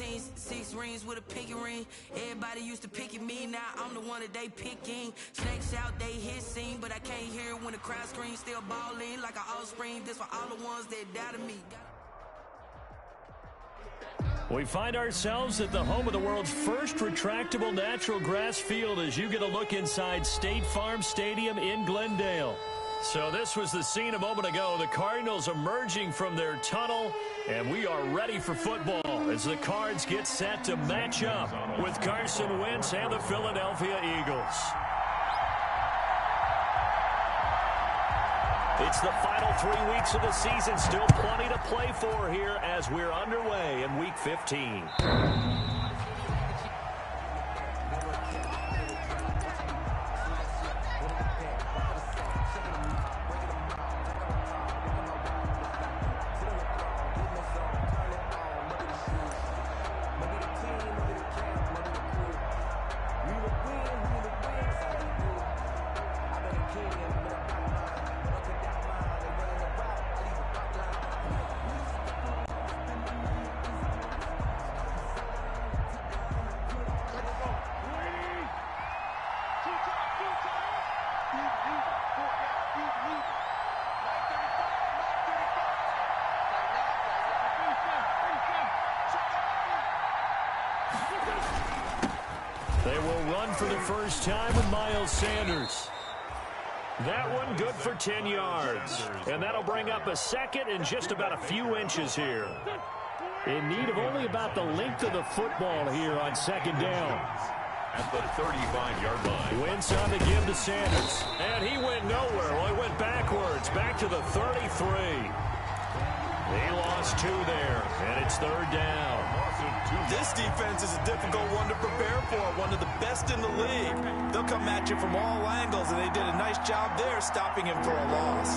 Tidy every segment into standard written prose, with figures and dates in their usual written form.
18, 6 rings with a pinky ring. Everybody used to pick at me, now I'm the one that they picking. Snakes out, they hissing, but I can't hear when the crowd screams. Still balling like an offspring. This for all the ones that doubted me. We find ourselves at the home of the world's first retractable natural grass field as you get a look inside State Farm Stadium in Glendale. So this was the scene a moment ago. The Cardinals emerging from their tunnel, and we are ready for football as the Cards get set to match up with Carson Wentz and the Philadelphia Eagles. It's the final 3 weeks of the season. Still plenty to play for here as we're underway in Week 15. They will run for the first time with Miles Sanders. That one good for 10 yards. And that'll bring up a second and just about a few inches here. In need of only about the length of the football here on second down. At the 35-yard line. Wentz on the give to Sanders. And he went nowhere. Well, he went backwards. Back to the 33. He lost 2 there, and it's third down. This defense is a difficult one to prepare for, one of the best in the league. They'll come at you from all angles, and they did a nice job there stopping him for a loss.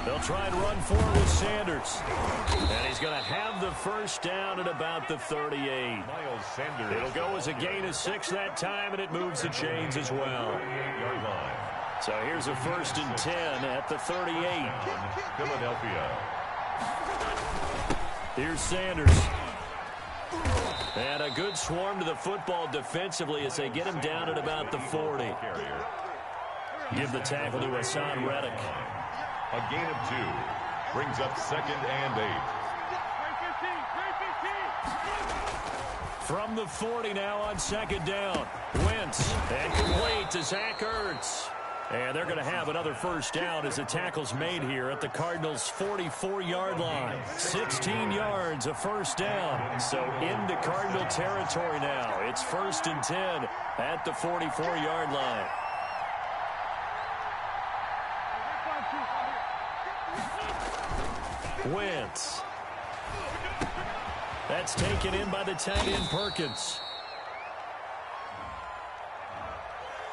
They'll try and run forward with Sanders. And he's going to have the first down at about the 38. Miles Sanders. It'll go as a gain of 6 that time, and it moves the chains as well. So here's a 1st and 10 at the 38. Philadelphia. Here's Sanders. And a good swarm to the football defensively as they get him down at about the 40. Give the tackle to Hassan Reddick. A gain of 2. Brings up 2nd and 8. From the 40 now on second down. Wentz and complete to Zach Ertz. And they're going to have another first down as the tackle's made here at the Cardinals' 44-yard line. 16 yards, a first down. So into Cardinal territory now. It's 1st and 10 at the 44-yard line. Wentz. That's taken in by the tight end Perkins.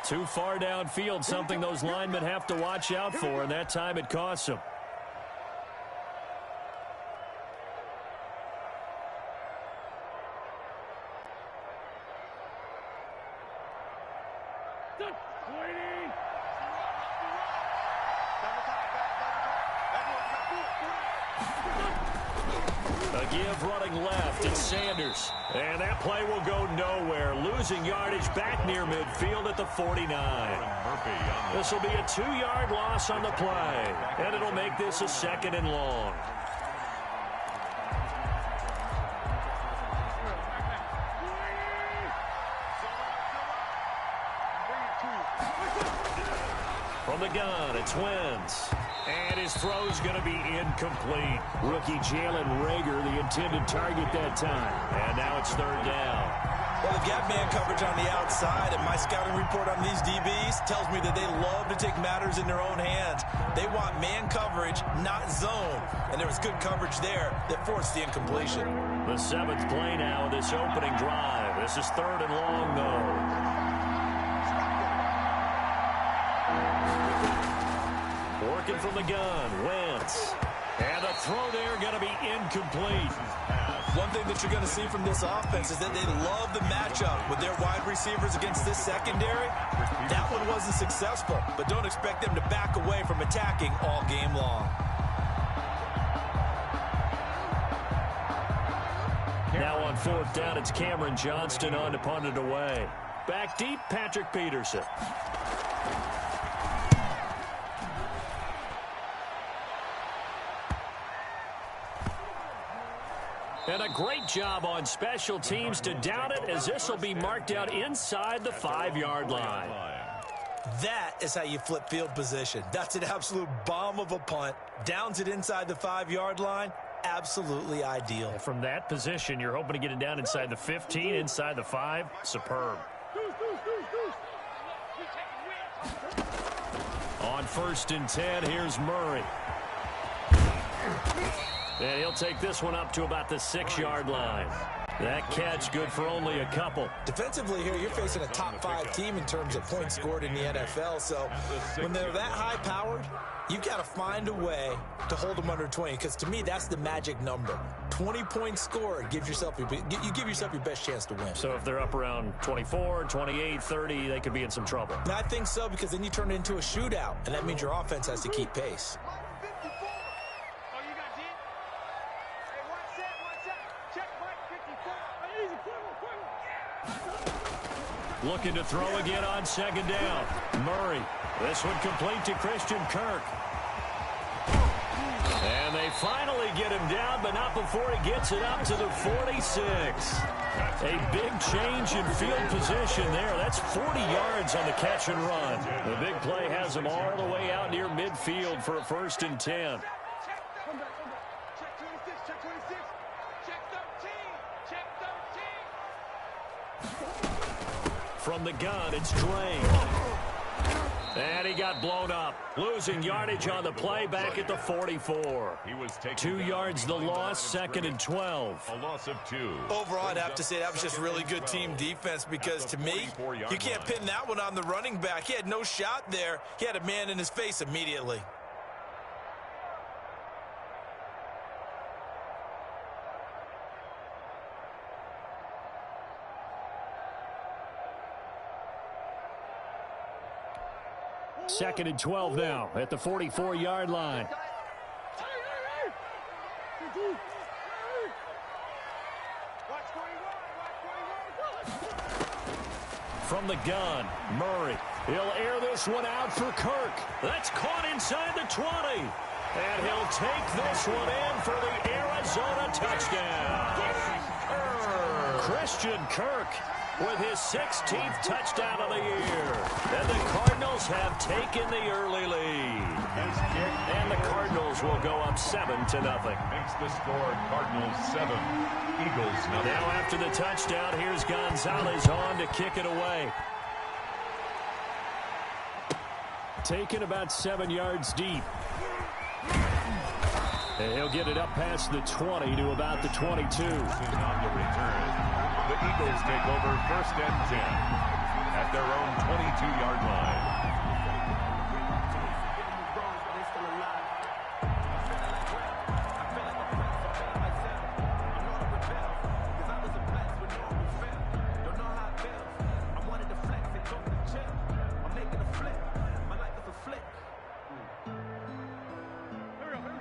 Too far downfield, something those linemen have to watch out for, and that time it costs them. A give running left, it's Sanders. And that play will go nowhere. Losing yardage back near midfield at the 49. This will be a 2-yard loss on the play. And it'll make this a 2nd and long. From the gun, it's Wentz. And his throw's going to be incomplete. Rookie Jalen Reagor, the intended target that time. And now it's third down. Well, they've got man coverage on the outside, and my scouting report on these DBs tells me that they love to take matters in their own hands. They want man coverage, not zone. And there was good coverage there that forced the incompletion. The 7th play now of this opening drive. This is third and long, though. Working from the gun, Wentz. And the throw there going to be incomplete. One thing that you're going to see from this offense is that they love the matchup with their wide receivers against this secondary. That one wasn't successful, but don't expect them to back away from attacking all game long. Now on fourth down, it's Cameron Johnston on to punt it away. Back deep, Patrick Peterson. And a great job on special teams to down it, as this will be marked out inside the 5-yard line. That is how you flip field position. That's an absolute bomb of a punt. Downs it inside the 5-yard line. Absolutely ideal. From that position, you're hoping to get it down inside the 15, inside the 5. Superb. On 1st and 10, here's Murray. And he'll take this one up to about the 6-yard line. That catch good for only a couple. Defensively here, you're facing a top 5 team in terms of points scored in the NFL. So when they're that high-powered, you've got to find a way to hold them under 20. Because to me, that's the magic number. 20 points scored, you give yourself your best chance to win. So if they're up around 24, 28, 30, they could be in some trouble. And I think so, because then you turn it into a shootout, and that means your offense has to keep pace. Looking to throw again on 2nd down. Murray. This one complete to Christian Kirk. And they finally get him down, but not before he gets it up to the 46. A big change in field position there. That's 40 yards on the catch and run. The big play has him all the way out near midfield for a 1st and 10. From the gun, it's Drake. And he got blown up. Losing yardage on the play back at the 44. 2 yards the loss, 2nd and 12. A loss of 2. Overall, I'd have to say that was just really good team defense, because to me, you can't pin that one on the running back. He had no shot there. He had a man in his face immediately. Second and 12 now at the 44-yard line. From the gun, Murray. He'll air this one out for Kirk. That's caught inside the 20. And he'll take this one in for the Arizona touchdown. Christian Kirk with his 16th touchdown of the year. And the Cardinals have taken the early lead. And the Cardinals will go up 7-0. Makes the score Cardinals 7, Eagles 0. Now after the touchdown, here's Gonzalez on to kick it away. Taken about 7 yards deep. And he'll get it up past the 20 to about the 22. On the return. The Eagles take over 1st and 10 at their own 22-yard line.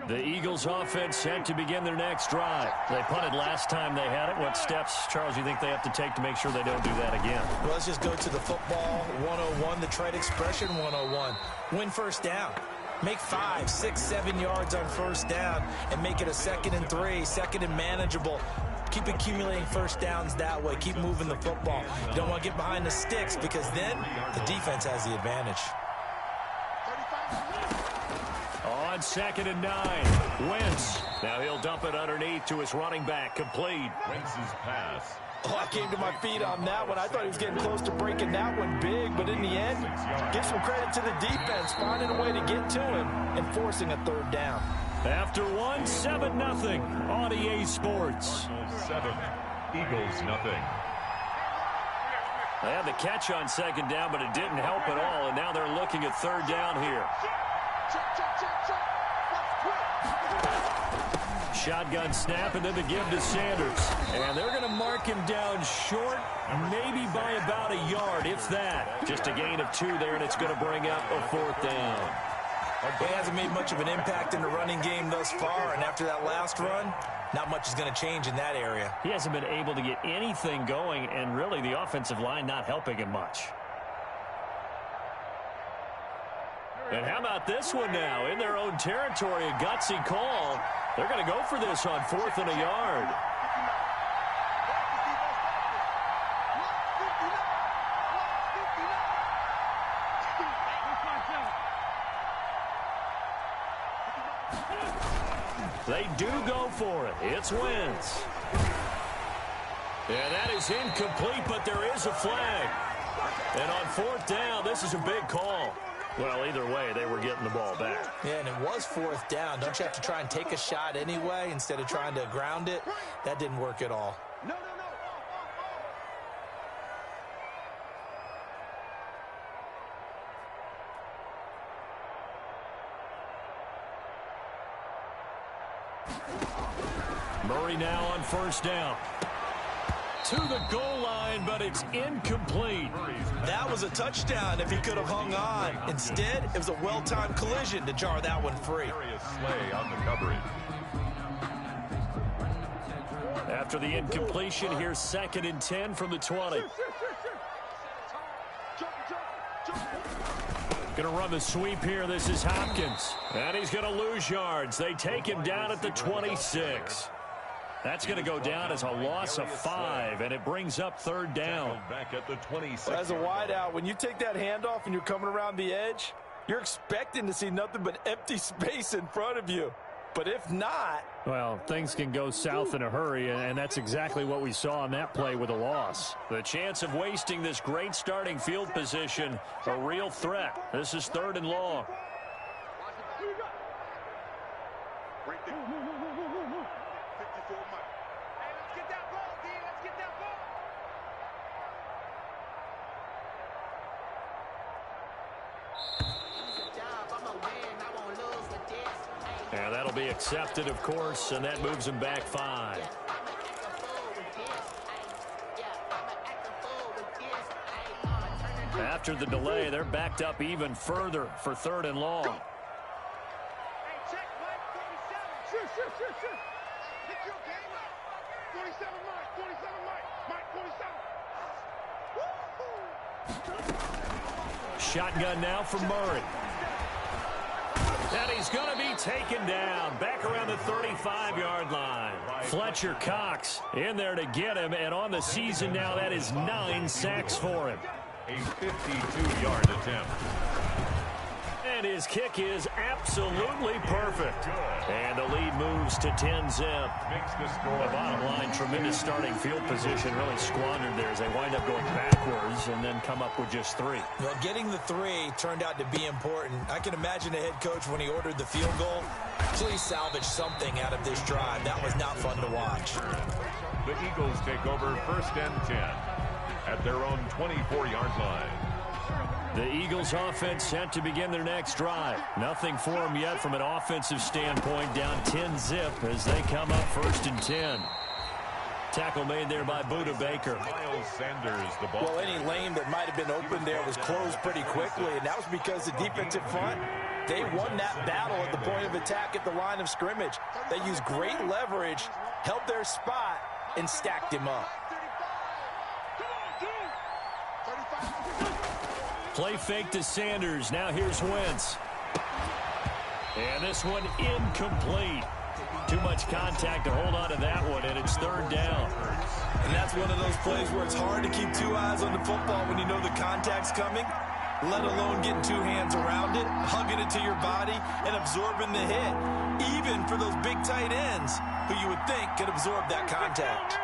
The Eagles offense set to begin their next drive. They punted last time they had it. What steps, Charles, you think they have to take to make sure they don't do that again? Well, let's just go to the football 101, the trade expression 101. Win 1st down. Make 5, 6, 7 yards on 1st down and make it a 2nd and 3, 2nd and manageable. Keep accumulating 1st downs that way. Keep moving the football. You don't want to get behind the sticks, because then the defense has the advantage. On 2nd and 9, Wentz. Now he'll dump it underneath to his running back, complete. Wentz's pass. Oh, I came to my feet on that one. I thought he was getting close to breaking that one big, but in the end, give some credit to the defense, finding a way to get to him and forcing a 3rd down. After 1, 7-0 on EA Sports. 7, Eagles 0. They had the catch on 2nd down, but it didn't help at all, and now they're looking at 3rd down here. Shotgun snap, and then the give to Sanders. And they're going to mark him down short, maybe by about a yard, if that. Just a gain of 2 there, and it's going to bring up a 4th down. He hasn't made much of an impact in the running game thus far, and after that last run, not much is going to change in that area. He hasn't been able to get anything going, and really the offensive line not helping him much. And how about this one now? In their own territory, a gutsy call. They're going to go for this on 4th and a yard. They do go for it. It's Wentz. And that is incomplete, but there is a flag. And on 4th down, this is a big call. Well, either way, they were getting the ball back. Yeah, and it was 4th down. Don't you have to try and take a shot anyway instead of trying to ground it? That didn't work at all. Murray now on 1st down. To the goal line, but it's incomplete. That was a touchdown if he could have hung on. Instead, it was a well-timed collision to jar that one free. Slay on the coverage. After the incompletion, here's 2nd and 10 from the 20. Going to run the sweep here. This is Hopkins. And he's going to lose yards. They take him down at the 26. That's going to go down as a loss of 5, and it brings up 3rd down. Back at the 26. As a wideout, when you take that handoff and you're coming around the edge, you're expecting to see nothing but empty space in front of you. But if not... Well, things can go south in a hurry, and that's exactly what we saw on that play with a loss. The chance of wasting this great starting field position, a real threat. This is 3rd and long. And that'll be accepted, of course, and that moves him back 5. After the delay, they're backed up even further for 3rd and long. Shotgun now for Murray. And he's going to be taken down back around the 35-yard line. Fletcher Cox in there to get him, and on the season now, that is 9 sacks for him. A 52-yard attempt. And his kick is absolutely perfect. And the lead moves to 10-zip. The bottom line, tremendous starting field position, really squandered there as they wind up going backwards and then come up with just 3. Well, getting the 3 turned out to be important. I can imagine the head coach, when he ordered the field goal, please salvage something out of this drive. That was not fun to watch. The Eagles take over 1st and 10 at their own 24-yard line. The Eagles offense set to begin their next drive. Nothing for them yet from an offensive standpoint, down 10-zip as they come up 1st and 10. Tackle made there by Buda Baker. Miles Sanders, the ball. Well, any lane that might have been open there was closed pretty quickly, and that was because the defensive front, they won that battle at the point of attack at the line of scrimmage. They used great leverage, held their spot, and stacked him up. Play fake to Sanders. Now here's Wentz. And this one incomplete. Too much contact to hold on to that one, and it's 3rd down. And that's one of those plays where it's hard to keep 2 eyes on the football when you know the contact's coming, let alone getting 2 hands around it, hugging it to your body, and absorbing the hit, even for those big tight ends who you would think could absorb that contact.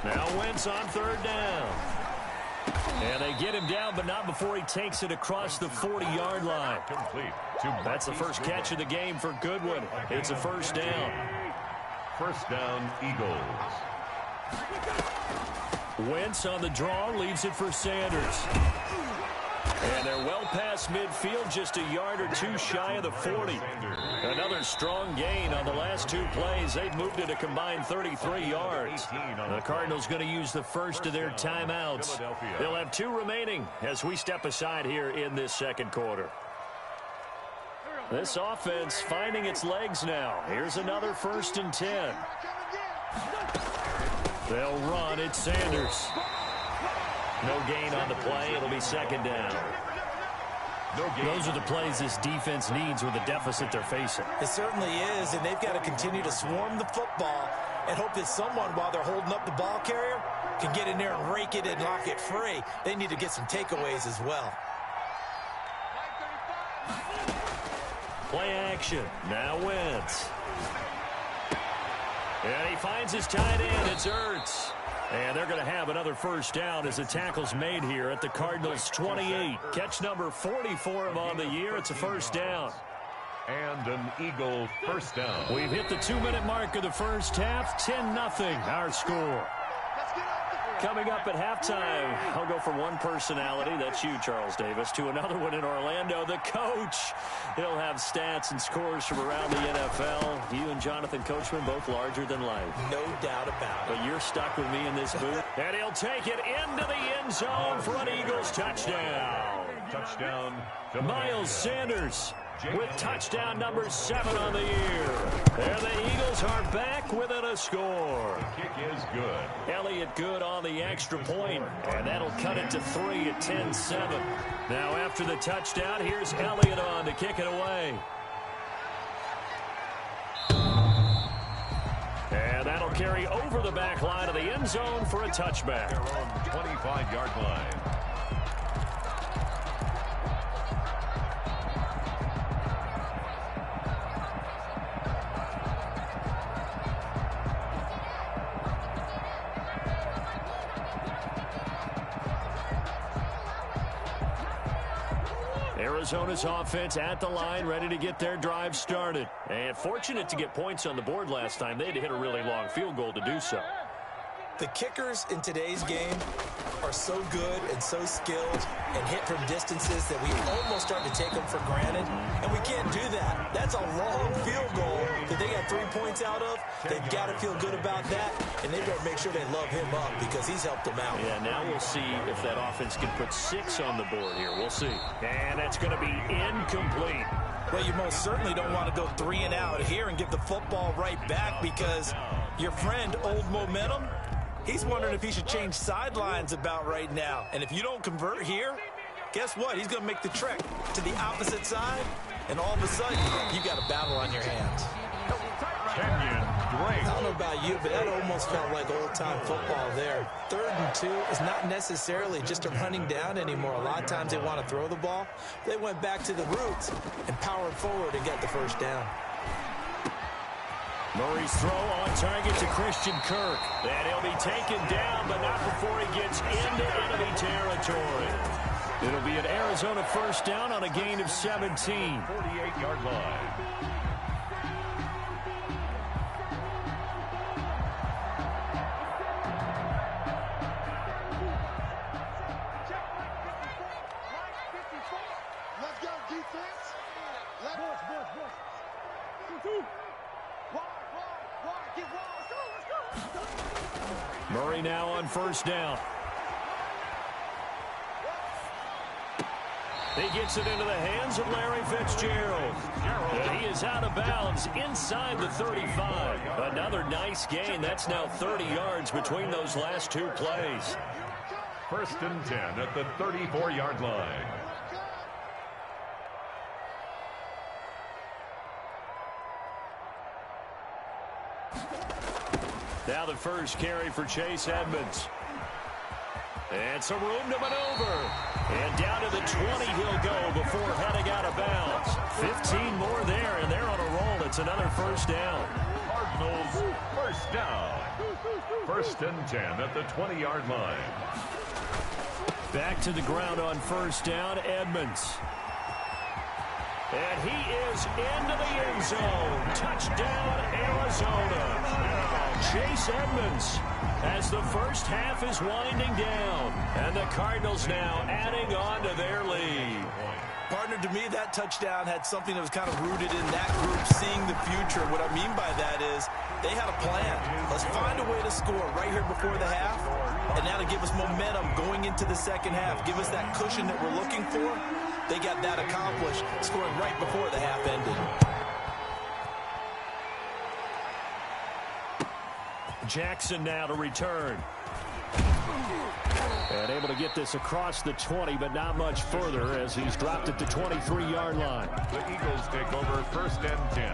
Now Wentz on 3rd down. And they get him down, but not before he takes it across the 40-yard line. That's the first catch of the game for Goodwin. It's a 1st down. 1st down, Eagles. Wentz on the draw, leaves it for Sanders. And they're well past midfield, just a yard or two shy of the 40. Another strong gain on the last two plays. They've moved it a combined 33 yards. The Cardinals going to use the first of their timeouts. They'll have two remaining as we step aside here in this second quarter. This offense finding its legs now. Here's another 1st and 10. They'll run. It's Sanders. No gain on the play. It'll be 2nd down. Those are the plays this defense needs with the deficit they're facing. It certainly is, and they've got to continue to swarm the football and hope that someone, while they're holding up the ball carrier, can get in there and rake it and lock it free. They need to get some takeaways as well. Play action. Now Wentz. And he finds his tight end. It's Ertz. And they're going to have another 1st down as the tackle's made here at the Cardinals' 28. Catch number 40 for him on the year. It's a 1st down. And an Eagle 1st down. We've hit the 2-minute mark of the first half. 10-0 our score. Coming up at halftime, I'll go from one personality, that's you, Charles Davis, to another one in Orlando, the coach. He'll have stats and scores from around the NFL. You and Jonathan Coachman, both larger than life. No doubt about it. But you're stuck with me in this booth. And he'll take it into the end zone for an Eagles touchdown. Touchdown. Miles Sanders with touchdown number 7 on the year. And the Eagles are back within a score. The kick is good. Elliott good on the extra point, and that'll cut it to 3 at 10-7. Now after the touchdown, here's Elliott on to kick it away. And that'll carry over the back line of the end zone for a touchback. Their own 25-yard line. Arizona's offense at the line, ready to get their drive started. And fortunate to get points on the board last time. They had to hit a really long field goal to do so. The kickers in today's game are so good and so skilled and hit from distances that we almost start to take them for granted, and we can't do that. That's a long field goal that they got 3 points out of. They've got to feel good about that, and they better make sure they love him up because he's helped them out. Yeah, now we'll see if that offense can put 6 on the board here. We'll see. And that's going to be incomplete. Well, you most certainly don't want to go 3 and out here and give the football right back because your friend, Old Momentum, he's wondering if he should change sidelines about right now. And if you don't convert here, guess what? He's going to make the trek to the opposite side, and all of a sudden, you got a battle on your hands. Kenyon Drake. I don't know about you, but that almost felt like old-time football there. 3rd and 2 is not necessarily just a running down anymore. A lot of times they want to throw the ball. They went back to the roots and powered forward and got the 1st down. Murray's throw on target to Christian Kirk. And he'll be taken down, but not before he gets into enemy territory. It'll be an Arizona 1st down on a gain of 17. 48-yard line. Let's go, defense. Murray now on 1st down. He gets it into the hands of Larry Fitzgerald. And he is out of bounds inside the 35. Another nice gain. That's now 30 yards between those last 2 plays. 1st and 10 at the 34-yard line. Now the first carry for Chase Edmonds. And some room to maneuver. And down to the 20 he'll go before heading out of bounds. 15 more there, and they're on a roll. It's another 1st down. Cardinals 1st down. 1st and 10 at the 20-yard line. Back to the ground on 1st down, Edmonds. And he is into the end zone. Touchdown, Arizona. Chase Edmonds as the first half is winding down. And the Cardinals now adding on to their lead. Partner, to me, that touchdown had something that was kind of rooted in that group seeing the future. What I mean by that is they had a plan. Let's find a way to score right here before the half, and that'll give us momentum going into the second half. Give us that cushion that we're looking for. They got that accomplished, scoring right before the half ended. Jackson now to return. And able to get this across the 20, but not much further as he's dropped at the 23-yard line. The Eagles take over 1st and 10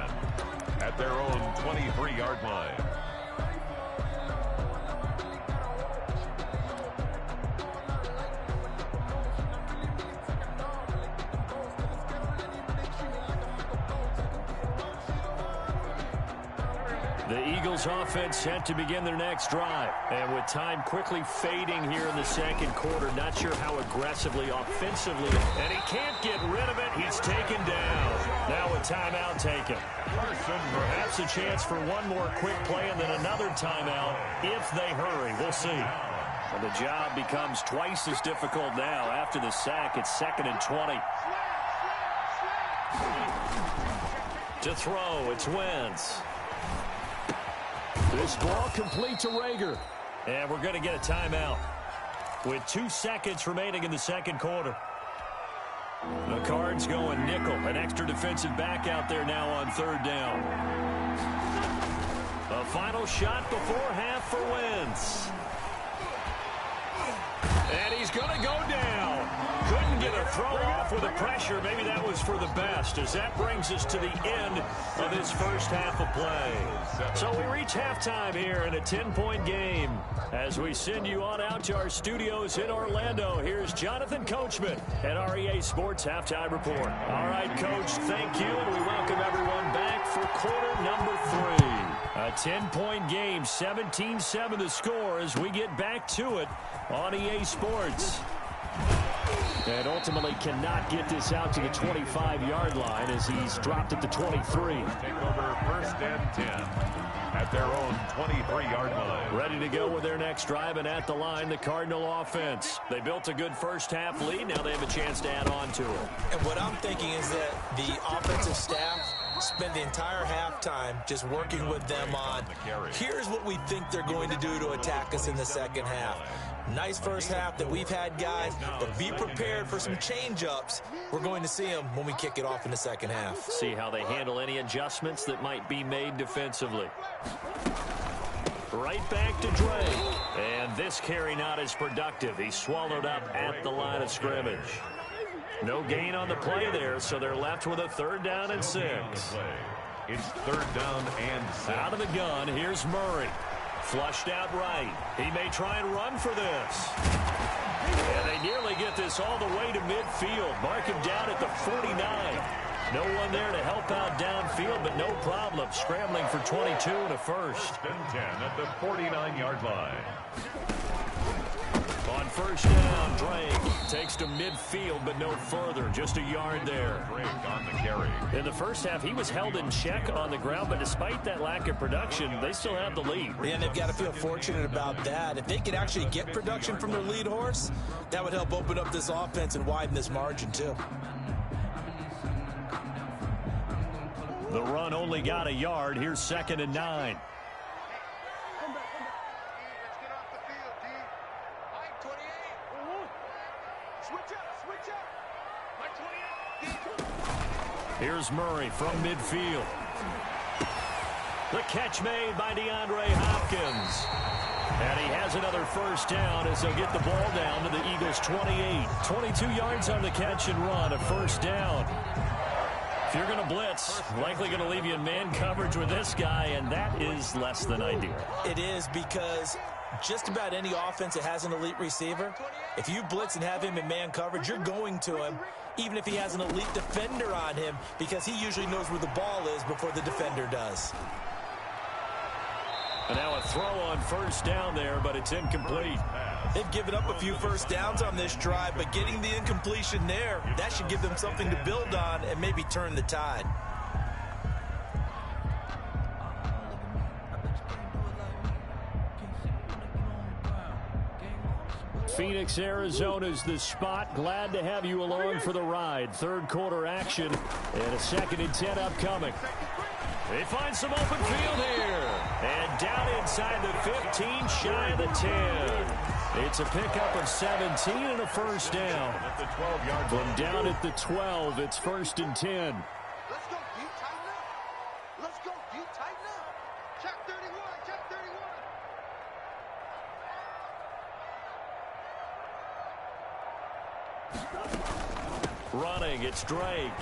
at their own 23-yard line. The Eagles offense set to begin their next drive. And with time quickly fading here in the second quarter, not sure how aggressively, offensively. And he can't get rid of it. He's taken down. Now a timeout taken. Perhaps a chance for one more quick play and then another timeout if they hurry. We'll see. And the job becomes twice as difficult now after the sack. It's 2nd and 20. To throw, it's Wentz. This ball complete to Rager. And we're going to get a timeout with 2 seconds remaining in the second quarter. The Cards going nickel. An extra defensive back out there now on 3rd down. A final shot before half for Wentz. And he's going to go down. Couldn't get a throw off with the pressure. Maybe that was for the best, as that brings us to the end of this first half of play. So we reach halftime here in a 10-point game. As we send you on out to our studios in Orlando, here's Jonathan Coachman at REA Sports Halftime Report. All right, Coach, thank you, and we welcome everyone back for quarter number 3. A 10-point game, 17-7 the score as we get back to it on EA Sports. And ultimately cannot get this out to the 25-yard line as he's dropped at the 23. Take over 1st and 10 at their own 23-yard line. Ready to go with their next drive, and at the line, the Cardinal offense. They built a good first half lead. Now they have a chance to add on to it. And what I'm thinking is that the offensive staff spend the entire halftime just working with them on, here's what we think they're going to do to attack us in the second half. Nice first half that we've had, guys, but be prepared for some change-ups. We're going to see them when we kick it off in the second half. See how they handle any adjustments that might be made defensively. Right back to Drake. And this carry not as productive. He's swallowed up at the line of scrimmage. No gain on the play there, so they're left with a 3rd down and 6. It's 3rd down and 6. Out of the gun, here's Murray. Flushed out right. He may try and run for this. And they nearly get this all the way to midfield. Mark him down at the 49. No one there to help out downfield, but no problem. Scrambling for 22 and a first. 1st and 10 at the 49-yard line. On 1st down, Drake takes to midfield, but no further. Just a yard there. Drake on the carry. In the first half, he was held in check on the ground, but despite that lack of production, they still have the lead. And they've got to feel fortunate about that. If they could actually get production from their lead horse, that would help open up this offense and widen this margin, too. The run only got a yard. Here's 2nd and 9. Here's Murray from midfield. The catch made by DeAndre Hopkins. And he has another 1st down as they'll get the ball down to the Eagles' 28. 22 yards on the catch and run, a 1st down. If you're going to blitz, likely going to leave you in man coverage with this guy, and that is less than ideal. It is, because just about any offense that has an elite receiver, if you blitz and have him in man coverage, you're going to him, even if he has an elite defender on him, because he usually knows where the ball is before the defender does. And now a throw on 1st down there, but it's incomplete. They've given up a few first downs on this drive, but getting the incompletion there, that should give them something to build on and maybe turn the tide. Phoenix, Arizona's the spot. Glad to have you along for the ride. Third quarter action and a 2nd and 10 upcoming. They find some open field here. And down inside the 15, shy of the 10. It's a pickup of 17 and a first down. From down at the 12, it's 1st and 10. Let's go, D, tighten up. Let's go, D, tighten up. Check 31, check 31. Running, it's Drake.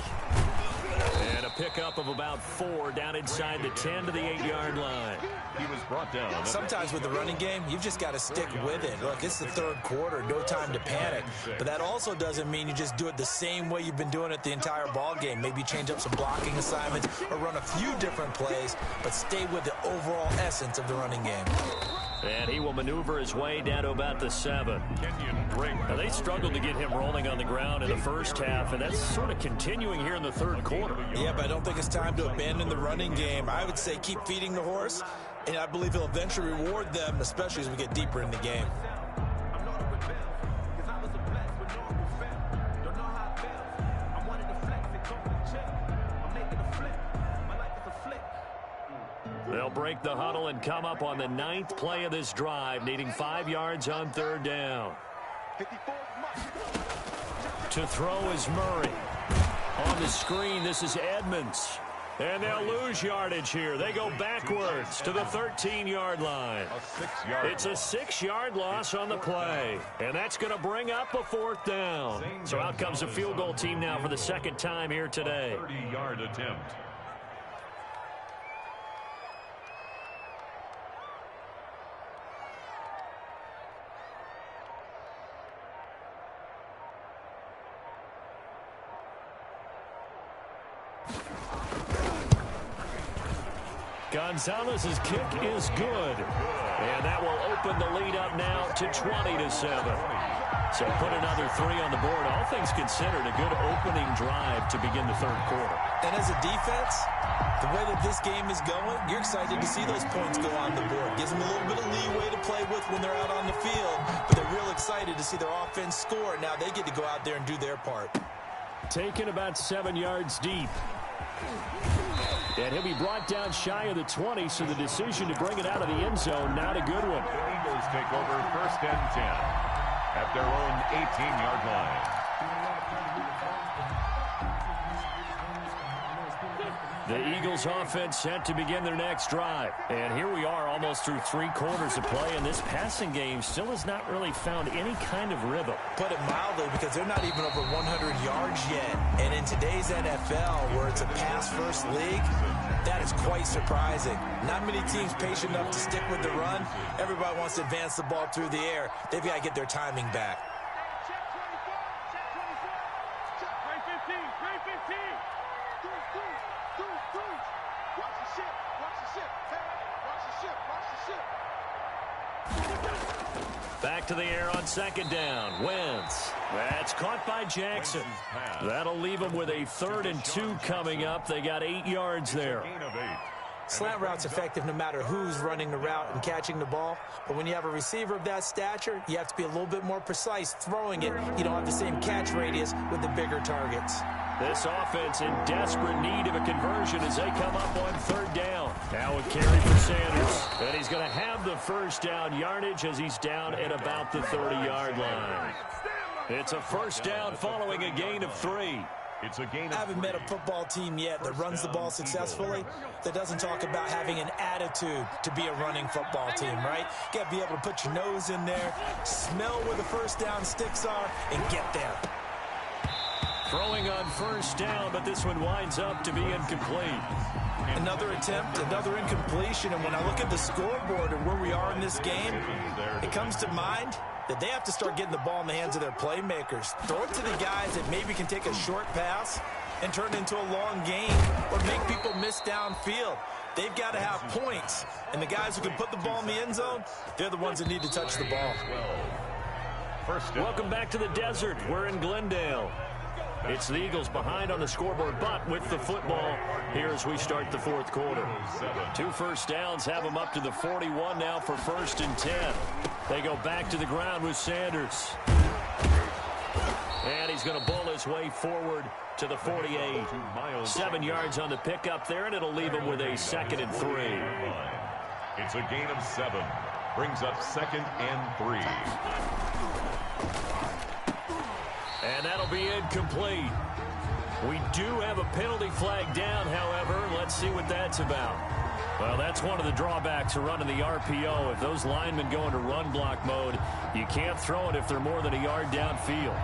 And a pickup of about 4 down inside the 10 to the 8-yard line. He was brought down. Sometimes with the running game, you've just got to stick with it. Look, it's the third quarter, no time to panic. But that also doesn't mean you just do it the same way you've been doing it the entire ball game. Maybe change up some blocking assignments or run a few different plays, but stay with the overall essence of the running game. And he will maneuver his way down to about the 7. Now, they struggled to get him rolling on the ground in the first half, and that's sort of continuing here in the third quarter. Yeah, but I don't think it's time to abandon the running game. I would say keep feeding the horse, and I believe he'll eventually reward them, especially as we get deeper in the game. They'll break the huddle and come up on the 9th play of this drive, needing 5 yards on 3rd down. To throw is Murray. On the screen, this is Edmonds. And they'll lose yardage here. They go backwards to the 13-yard line. It's a 6-yard loss on the play. And that's going to bring up a 4th down. So out comes a field goal team now for the 2nd time here today. 30-yard attempt. Gonzalez's kick is good. And that will open the lead up now to 20-7. So put another 3 on the board. All things considered, a good opening drive to begin the third quarter. And as a defense, the way that this game is going, you're excited to see those points go on the board. Gives them a little bit of leeway to play with when they're out on the field. But they're real excited to see their offense score. Now they get to go out there and do their part. Taken about 7 yards deep. And he'll be brought down shy of the 20, so the decision to bring it out of the end zone, not a good one. The Eagles take over 1st and 10 at their own 18-yard line. The Eagles offense set to begin their next drive. And here we are almost through 3 quarters of play, and this passing game still has not really found any kind of rhythm. Put it mildly, because they're not even over 100 yards yet. And in today's NFL, where it's a pass-first league, that is quite surprising. Not many teams patient enough to stick with the run. Everybody wants to advance the ball through the air. They've got to get their timing back. Back to the air on 2nd down. Wentz. That's caught by Jackson. That'll leave them with a 3rd and 2 coming up. They got 8 yards there. Slant route's effective no matter who's running the route and catching the ball. But when you have a receiver of that stature, you have to be a little bit more precise throwing it. You don't have the same catch radius with the bigger targets. This offense in desperate need of a conversion as they come up on 3rd down. Now a carry for Sanders. And he's going to have the 1st down yardage as he's down at about the 30-yard line. It's a 1st down following a gain of 3. It's a gain. I haven't met a football team yet that runs the ball successfully that doesn't talk about having an attitude to be a running football team, right? You got to be able to put your nose in there, smell where the 1st down sticks are, and get there. Throwing on 1st down, but this one winds up to be incomplete. Another attempt, another incompletion, and when I look at the scoreboard and where we are in this game, it comes to mind that they have to start getting the ball in the hands of their playmakers. Throw it to the guys that maybe can take a short pass and turn it into a long gain or make people miss downfield. They've got to have points, and the guys who can put the ball in the end zone, they're the ones that need to touch the ball. First down. Welcome back to the desert. We're in Glendale. It's the Eagles behind on the scoreboard, but with the football here as we start the fourth quarter. 2 first downs have them up to the 41 now for 1st and 10. They go back to the ground with Sanders. And he's going to bowl his way forward to the 48. 7 yards on the pickup there, and it'll leave him with a 2nd and 3. It's a gain of 7. Brings up 2nd and 3. And that'll be incomplete. We do have a penalty flag down, however. Let's see what that's about. Well, that's one of the drawbacks of running the RPO. If those linemen go into run block mode, you can't throw it if they're more than a yard downfield.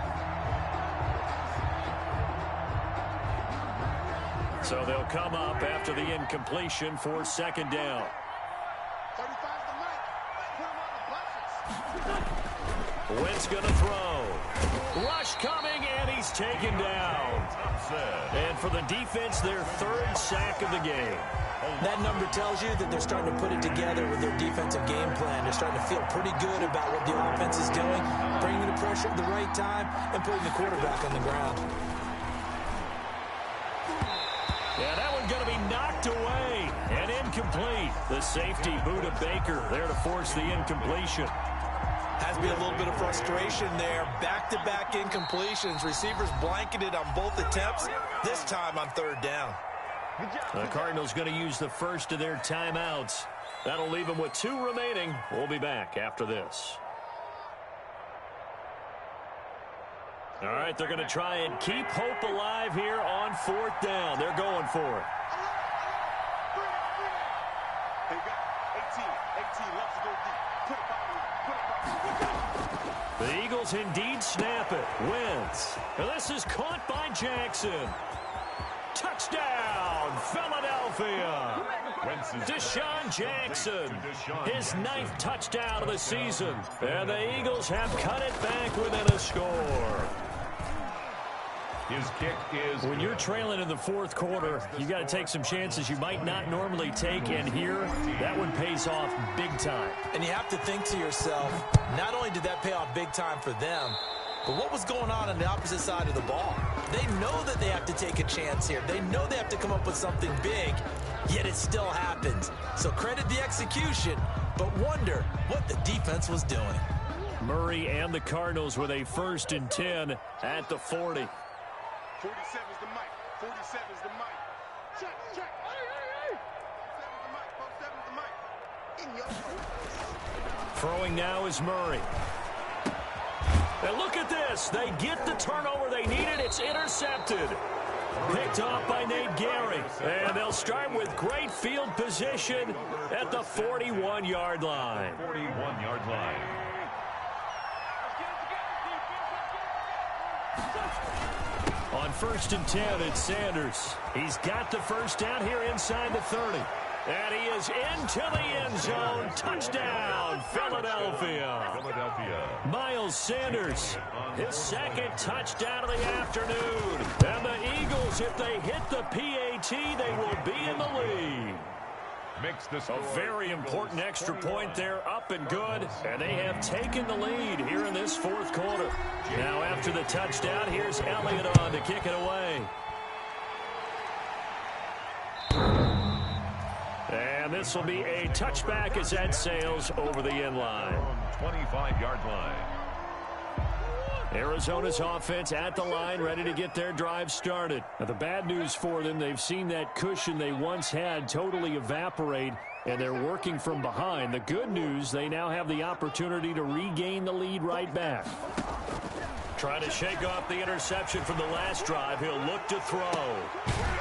So they'll come up after the incompletion for 2nd down. 35's the mic. Put him on the buses. Wentz going to throw. Rush coming, and he's taken down. And for the defense, their 3rd sack of the game. That number tells you that they're starting to put it together with their defensive game plan. They're starting to feel pretty good about what the offense is doing, bringing the pressure at the right time, and putting the quarterback on the ground. Yeah, that one's going to be knocked away and incomplete. The safety, Buda Baker, there to force the incompletion. Has to be a little bit of frustration there. Back-to-back incompletions. Receivers blanketed on both attempts, this time on 3rd down. The Cardinals going to use the first of their timeouts. That'll leave them with 2 remaining. We'll be back after this. All right, they're going to try and keep hope alive here on 4th down. They're going for it. They got 18 left to go deep. Put it back. The Eagles indeed snap it. Wentz. And this is caught by Jackson. Touchdown, Philadelphia. Deshaun Jackson, his 9th touchdown of the season. And the Eagles have cut it back within a score. His kick is When you're trailing in the 4th quarter, you got to take some chances you might not normally take, and here, that one pays off big time. And you have to think to yourself, not only did that pay off big time for them, but what was going on the opposite side of the ball? They know that they have to take a chance here. They know they have to come up with something big, yet it still happens. So credit the execution, but wonder what the defense was doing. Murray and the Cardinals with a 1st and 10 at the 40. 47's the mic. 47's the mic. Check. 47's the mic. In your face. Throwing now is Murray. And look at this. They get the turnover they needed. It's intercepted. Picked off by Nate Gary. And they'll start with great field position at the 41-yard line. 41-yard line. On 1st and 10, it's Sanders. He's got the first down here inside the 30. And he is into the end zone. Touchdown, Philadelphia. Miles Sanders, his 2nd touchdown of the afternoon. And the Eagles, if they hit the PAT, they will be in the lead. A very important extra point there, up and good. And they have taken the lead here in this 4th quarter. Now after the touchdown, here's Elliott on to kick it away. And this will be a touchback as that sails over the end line. 25-yard line. Arizona's offense at the line, ready to get their drive started. Now, the bad news for them, they've seen that cushion they once had totally evaporate, and they're working from behind. The good news, they now have the opportunity to regain the lead right back. Trying to shake off the interception from the last drive. He'll look to throw.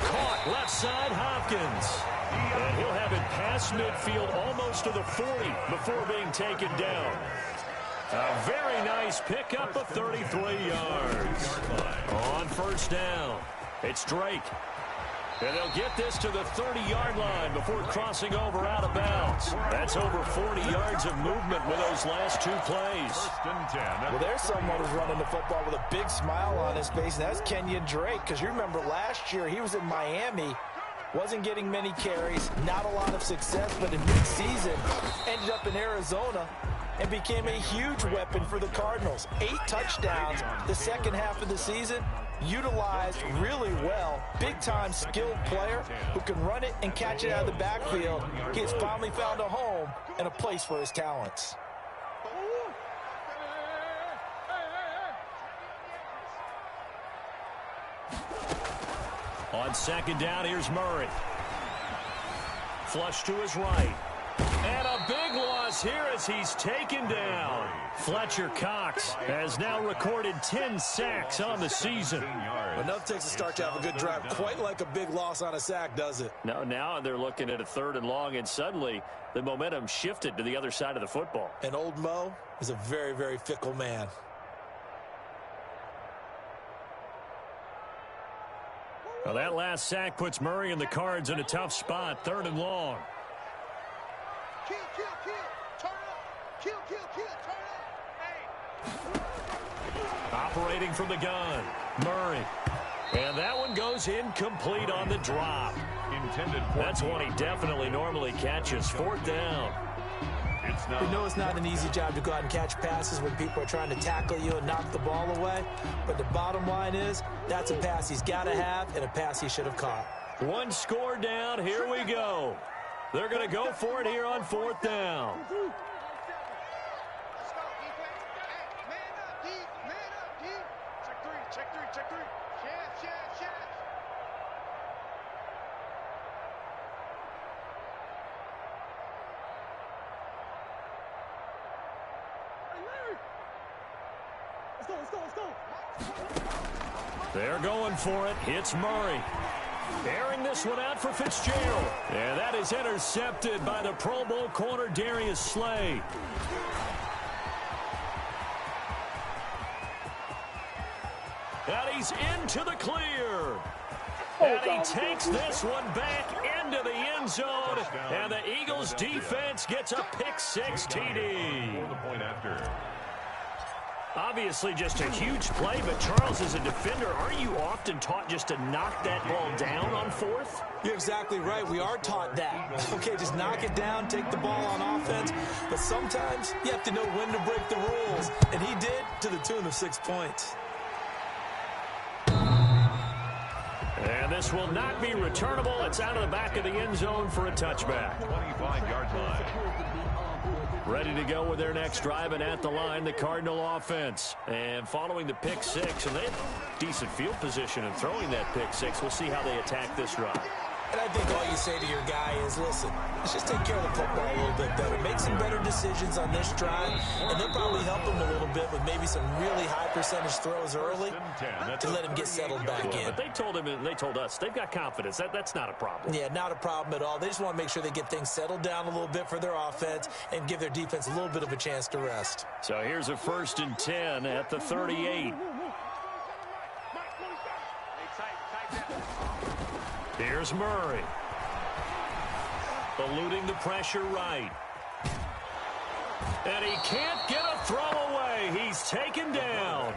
Caught left side, Hopkins. And he'll have it past midfield almost to the 40 before being taken down. A very nice pickup of 33 yards. On 1st down, it's Drake. And they'll get this to the 30-yard line before crossing over out of bounds. That's over 40 yards of movement with those last 2 plays. 1st and 10. Well, there's someone who's running the football with a big smile on his face, and that's Kenyon Drake, because you remember last year he was in Miami, wasn't getting many carries, not a lot of success, but in mid-season ended up in Arizona and became a huge weapon for the Cardinals. 8 touchdowns the second half of the season, utilized really well. Big-time skilled player who can run it and catch it out of the backfield. He has finally found a home and a place for his talents. On second down, here's Murray. Flush to his right. And a big loss here as he's taken down. Fletcher Cox has now recorded 10 sacks on the season. Enough takes a start to have a good drive. Quite like a big loss on a sack, does it? No, now they're looking at a 3rd and long, and suddenly the momentum shifted to the other side of the football. And old Mo is a very, very fickle man. Well, that last sack puts Murray and the Cards in a tough spot, 3rd and long. Kill, kill, kill. Turn up. Kill, kill, kill. Turn up. Hey. Operating from the gun, Murray. And that one goes incomplete on the drop. That's one he definitely normally catches. 4th down. We know it's not an easy job to go out and catch passes when people are trying to tackle you and knock the ball away. But the bottom line is, that's a pass he's got to have and a pass he should have caught. 1 score down. Here we go. They're going to go for it here on 4th down. Let's go, defense. Hey, man up, D. Man up, D. Check 3, check 3, check 3. Chef, chef, chef. Let's go. They're going for it. It's Murray. Airing this one out for Fitzgerald. And that is intercepted by the Pro Bowl corner Darius Slay. And he's into the clear. And he takes this one back into the end zone. And the Eagles defense gets a pick-6 TD. Obviously just a huge play, but Charles, as a defender, aren't you often taught just to knock that ball down on 4th? You're exactly right. We are taught that. Okay, just knock it down, take the ball on offense. But sometimes you have to know when to break the rules. And he did to the tune of 6 points. And this will not be returnable. It's out of the back of the end zone for a touchback. 25-yard line. Ready to go with their next drive, and at the line, the Cardinal offense. And following the pick-6, and they have decent field position in throwing that pick-6. We'll see how they attack this drive. And I think all you say to your guy is, listen, let's just take care of the football a little bit better. Make some better decisions on this drive, and they'll probably help him a little bit with maybe some really high percentage throws early to let him get settled back in. But they told him, and they told us, they've got confidence. That's not a problem. Yeah, not a problem at all. They just want to make sure they get things settled down a little bit for their offense and give their defense a little bit of a chance to rest. So here's a 1st and 10 at the 38. Here's Murray. Eluding the pressure right. And he can't get a throw away. He's taken down.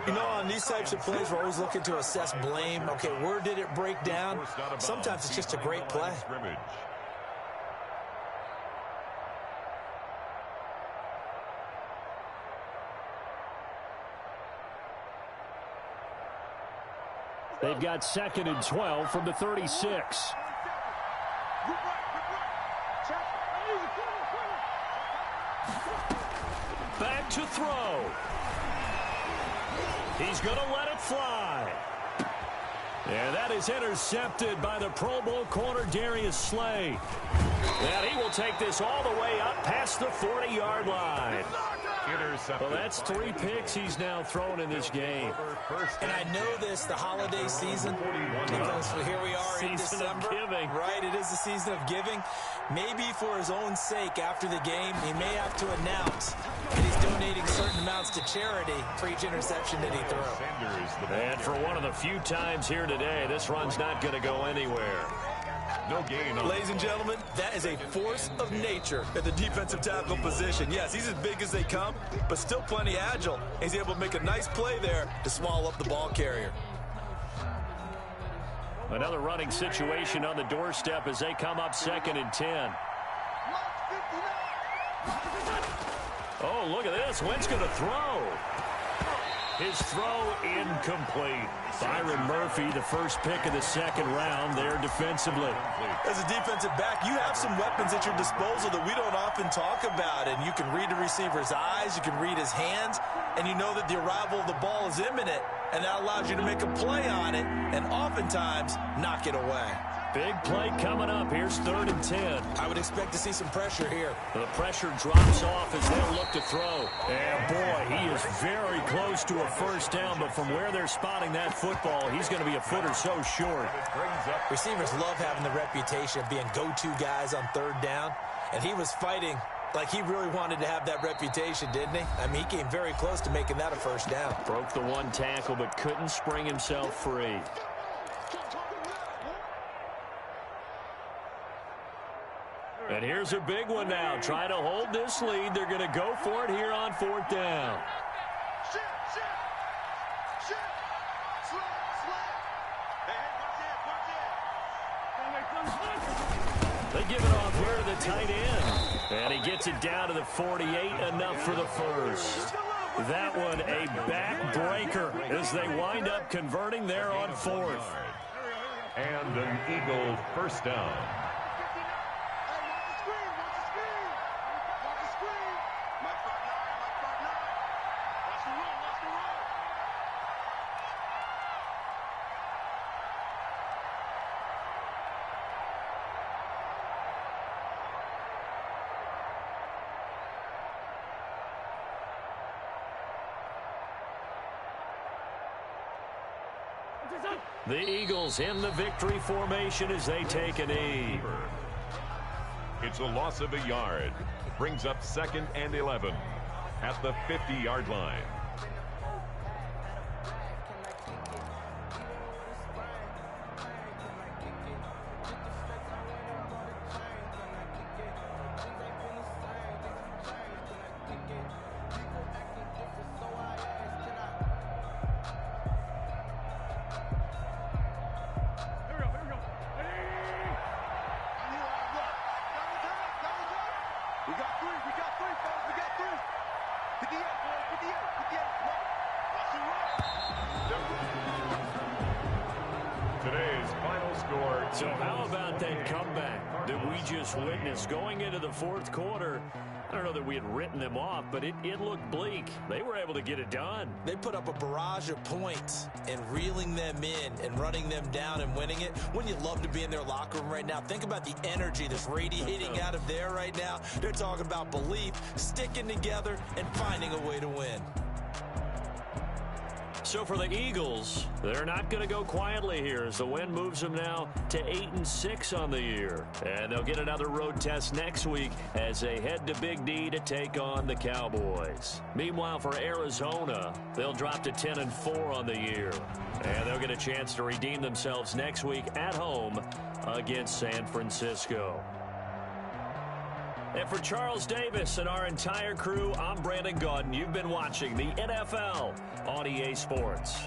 You know, on these types of plays, we're always looking to assess blame. Okay, where did it break down? Sometimes it's just a great play. They've got 2nd and 12 from the 36. Back to throw. He's going to let it fly. And that is intercepted by the Pro Bowl corner Darius Slay. And he will take this all the way up past the 40-yard line. Well, that's 3 picks he's now thrown in this game. And I know this, the holiday season, because here we are in December. Season of giving. Right, it is the season of giving. Maybe for his own sake, after the game, he may have to announce that he's donating certain amounts to charity for each interception that he throws. And for one of the few times here today, this run's not going to go anywhere. No gain. Ladies and gentlemen, that is a force of nature at the defensive tackle position. Yes, he's as big as they come, but still plenty agile. He's able to make a nice play there to swallow up the ball carrier. Another running situation on the doorstep as they come up 2nd and 10. Oh, look at this. Wentz going to throw. His throw incomplete. Byron Murphy, the first pick of the second round there defensively. As a defensive back, you have some weapons at your disposal that we don't often talk about. And you can read the receiver's eyes, you can read his hands, and you know that the arrival of the ball is imminent. And that allows you to make a play on it and oftentimes knock it away. Big play coming up. Here's 3rd and 10. I would expect to see some pressure here. The pressure drops off as they look to throw. And, boy, he is very close to a first down, but from where they're spotting that football, he's going to be a foot or so short. Receivers love having the reputation of being go-to guys on 3rd down, and he was fighting like he really wanted to have that reputation, didn't he? I mean, he came very close to making that a first down. Broke the one tackle, but couldn't spring himself free. And here's a big one now. Trying to hold this lead. They're going to go for it here on 4th down. They give it off here to the tight end. And he gets it down to the 48, enough for the first. That one a backbreaker as they wind up converting there on 4th. And an Eagle first down. The Eagles in the victory formation as they take a knee. It's a loss of a yard. Brings up 2nd and 11 at the 50-yard line. So how about that comeback that we just witnessed going into the 4th quarter? I don't know that we had written them off, but it looked bleak. They were able to get it done. They put up a barrage of points, and reeling them in and running them down and winning it. Wouldn't you love to be in their locker room right now? Think about the energy that's radiating out of there right now. They're talking about belief, sticking together, and finding a way to win. So for the Eagles, they're not going to go quietly here as the win moves them now to 8-6 on the year. And they'll get another road test next week as they head to Big D to take on the Cowboys. Meanwhile, for Arizona, they'll drop to 10-4 on the year. And they'll get a chance to redeem themselves next week at home against San Francisco. And for Charles Davis and our entire crew, I'm Brandon Gaudin. You've been watching the NFL on EA Sports.